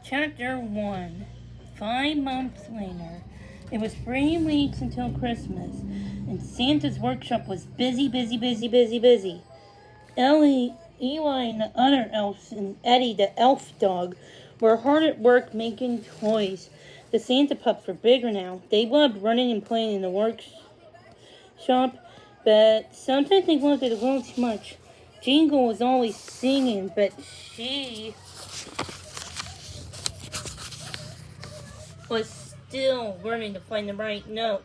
Chapter 1. 5 months later. It was 3 weeks until Christmas, and Santa's workshop was busy. Ellie, Eli, and the other elves, and Eddie, the elf dog, were hard at work making toys. The Santa pups were bigger now. They loved running and playing in the workshop, but sometimes they loved it a little too much. Jingle was always singing, but she was still learning to find the right note.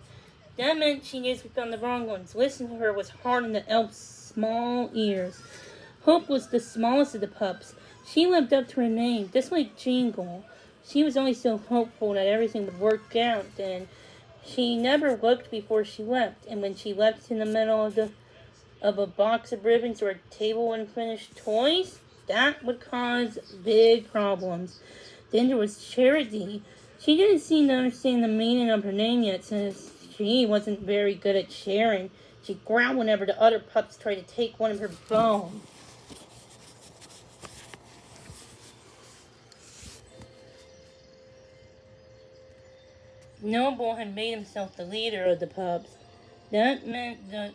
That meant she knew we found the wrong ones. Listening to her was hard on the elf's small ears. Hope was the smallest of the pups. She lived up to her name, just like Jingle. She was always so hopeful that everything would work out, and she never looked before she left. And when she left in the middle of a box of ribbons or a table of unfinished toys, that would cause big problems. Then there was Charity. She didn't seem to understand the meaning of her name yet, since she wasn't very good at sharing. She growled whenever the other pups tried to take one of her bones. Noble had made himself the leader of the pups. That meant that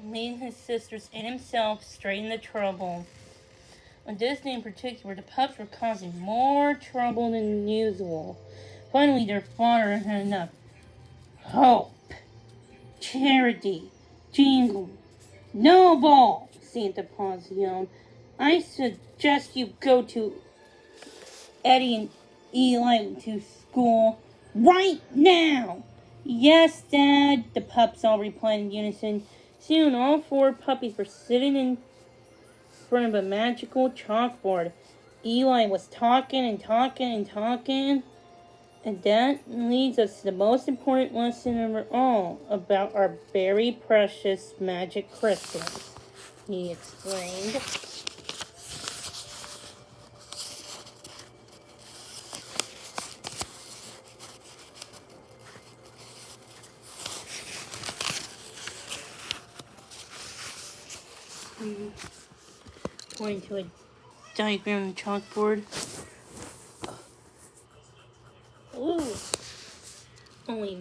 made his sisters and himself straight into trouble. On this day in particular, the pups were causing more trouble than usual. Finally, their father had enough. Hope, Charity, Jingle, Noble, Santa Claus yelled. I suggest you go to Eddie and Eli to school right now. Yes, Dad, the pups all replied in unison. Soon all 4 puppies were sitting in front of a magical chalkboard. Eli was talking. And that leads us to the most important lesson of all about our very precious magic crystals, he explained. Pointing to a diagram on the chalkboard. Ooh. Only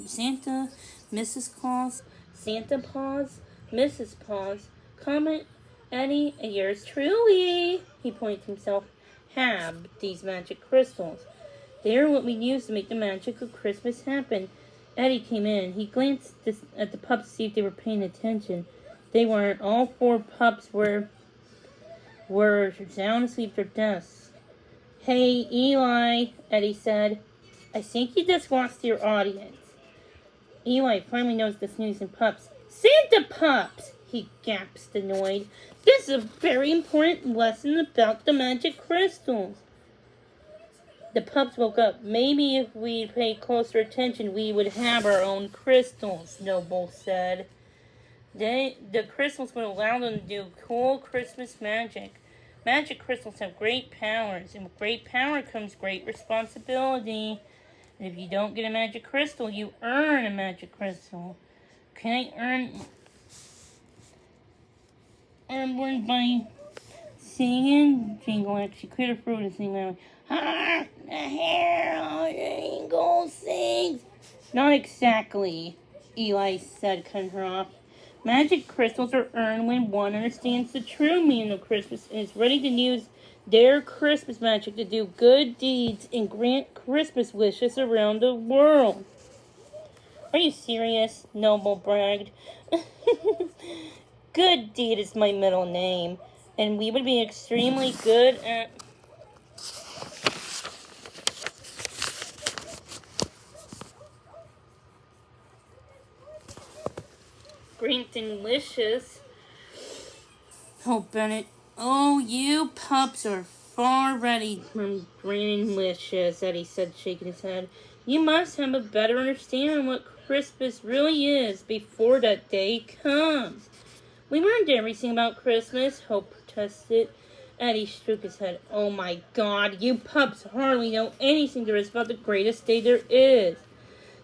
Santa, Mrs. Claus, Santa Paws, Mrs. Paws, Comet, Eddie, and yours truly, he pointed to himself, have these magic crystals. They're what we use to make the magic of Christmas happen. Eddie came in. He glanced at the pups to see if they were paying attention. They weren't. All 4 pups were sound asleep at their desks. Hey, Eli, Eddie said. I think you just lost your audience. Eli finally noticed the snoozing pups. Santa pups! He gasped, annoyed. This is a very important lesson about the magic crystals. The pups woke up. Maybe if we paid closer attention, we would have our own crystals, Noble said. The crystals would allow them to do cool Christmas magic. Magic crystals have great powers, and with great power comes great responsibility. And if you don't get a magic crystal, you earn a magic crystal. Can I earn one by singing? Jingle actually cleared her throat and sang loudly. Ha! The herald Jingle sings. Not exactly, Eli said, cutting her off. Magic crystals are earned when one understands the true meaning of Christmas and is ready to use their Christmas magic to do good deeds and grant Christmas wishes around the world. Are you serious? Noble bragged. Good deed is my middle name, and we would be extremely good at granting wishes. Oh, Bennett. Oh, you pups are far ready from granting wishes, Eddie said, shaking his head. You must have a better understanding of what Christmas really is before that day comes. We learned everything about Christmas, Hope protested. Eddie shook his head. Oh my God, you pups hardly know anything there is about the greatest day there is.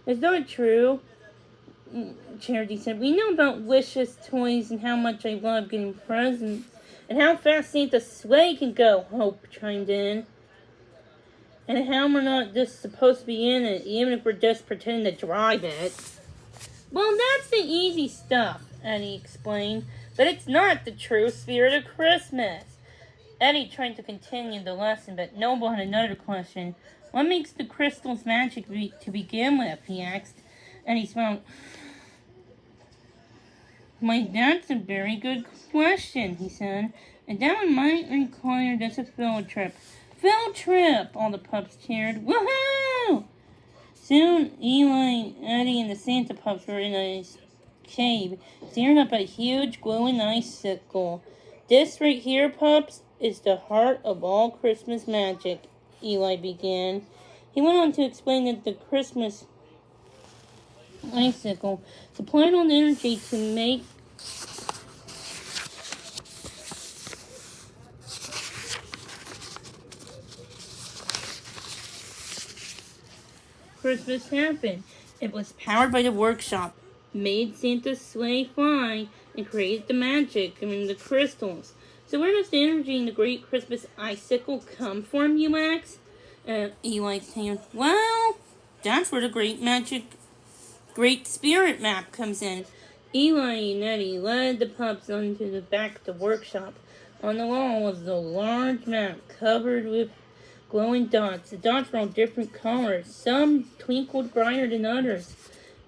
Is that true? Charity said, we know about wishes, toys, and how much I love getting presents, and how fast Santa's sleigh can go, Hope chimed in. And how we're not just supposed to be in it, even if we're just pretending to drive it. Well, that's the easy stuff, Eddie explained. But it's not the true spirit of Christmas. Eddie tried to continue the lesson, but Noble had another question. What makes the crystals magic to begin with? He asked. And he smiled. Why, that's a very good question, he said. And that one might require just a field trip. Field trip! All the pups cheered. Woohoo! Soon, Eli, Eddie, and the Santa pups were in a cave, staring up at a huge glowing icicle. This right here, pups, is the heart of all Christmas magic, Eli began. He went on to explain that the Christmas icicle supplied all the energy to make Christmas happen. It was powered by the workshop, made Santa's sleigh fly, and created the magic in the crystals. So where does the energy in the great Christmas icicle come from, you ask? Eli said, well, that's where the great spirit map comes in. Eli and Eddie led the pups onto the back of the workshop. On the wall was a large map covered with glowing dots. The dots were all different colors. Some twinkled brighter than others.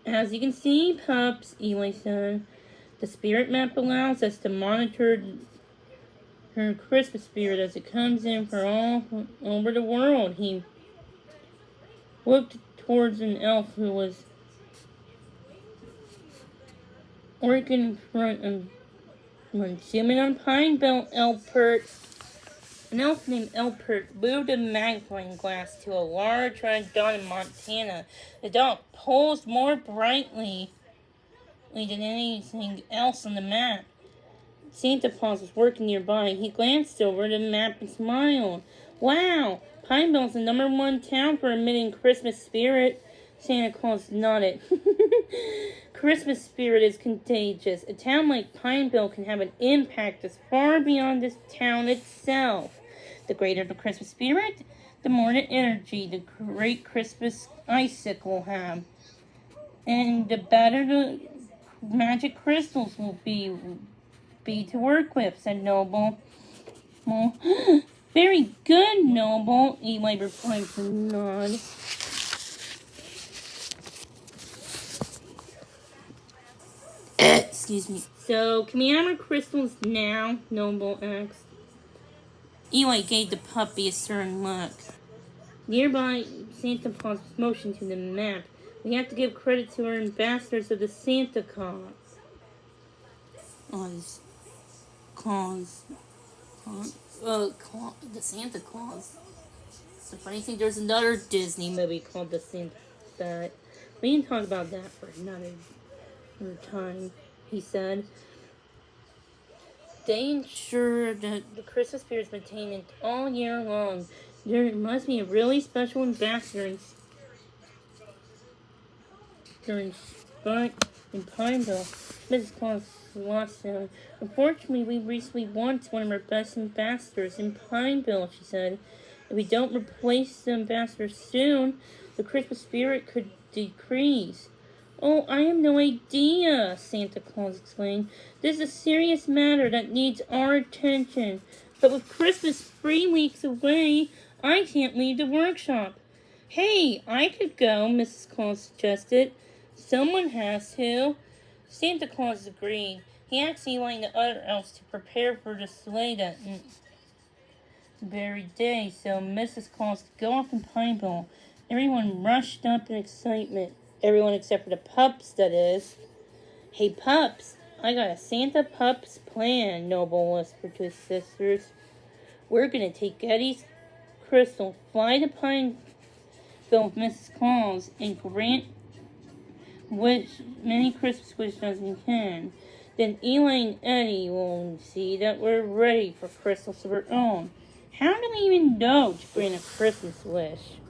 As you can see, pups, Eli said, the spirit map allows us to monitor her Christmas spirit as it comes in from all over the world. He looked towards an elf who was working in front of one. Zooming on Pine Belt, an elf named Elpert moved a magnifying glass to a large red dot in Montana. The dot pulsed more brightly than anything else on the map. Santa Claus was working nearby. He glanced over the map and smiled. Wow! Pineville's the #1 town for emitting Christmas spirit. Santa Claus nodded. Christmas spirit is contagious. A town like Pineville can have an impact as far beyond this town itself. The greater the Christmas spirit, the more the energy the great Christmas icicle will have. And the better the magic crystals will be to work with, said Noble. Well, very good, Noble, Eli replied with a nod. Excuse me. So, can we have our crystals now? Noble asked. Eli gave the puppy a stern look. Nearby, Santa Claus motioned to the map. We have to give credit to our ambassadors of the Santa Claus. The Santa Claus. The funny thing, there's another Disney movie called The Santa, but we can talk about that for another time, he said. They ensure that the Christmas spirit is maintained all year long. There must be a really special ambassador in Pineville. Mrs. Claus lost him. Unfortunately, we recently lost one of our best ambassadors in Pineville, she said. If we don't replace the ambassador soon, the Christmas spirit could decrease. Oh, I have no idea, Santa Claus explained. This is a serious matter that needs our attention. But with Christmas 3 weeks away, I can't leave the workshop. Hey, I could go, Mrs. Claus suggested. Someone has to. Santa Claus agreed. He asked Eli and the other elves to prepare for the sleigh that very day, so Mrs. Claus could go off in Pineville. Everyone rushed up in excitement. Everyone except for the pups, that is. Hey, pups, I got a Santa Pups plan, Noble whispered to his sisters. We're going to take Eddie's crystal, fly to Pineville with Mrs. Claus, and grant many Christmas wishes as we can. Then Eli and Eddie will see that we're ready for Christmas of our own. How do we even know to grant a Christmas wish?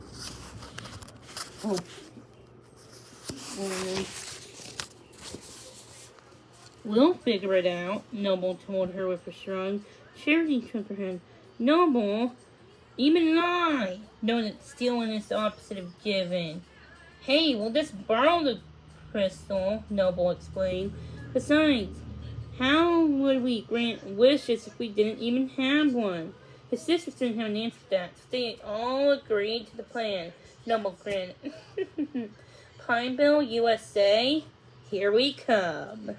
We'll figure it out, Noble told her with a shrug. Charity shook her head. Noble, Even I know that stealing is the opposite of giving. Hey, we'll just borrow the crystal, Noble explained. Besides, how would we grant wishes if we didn't even have one? His sisters didn't have an answer to that, so they all agreed to the plan. Noble grinned. Pineville, USA, here we come.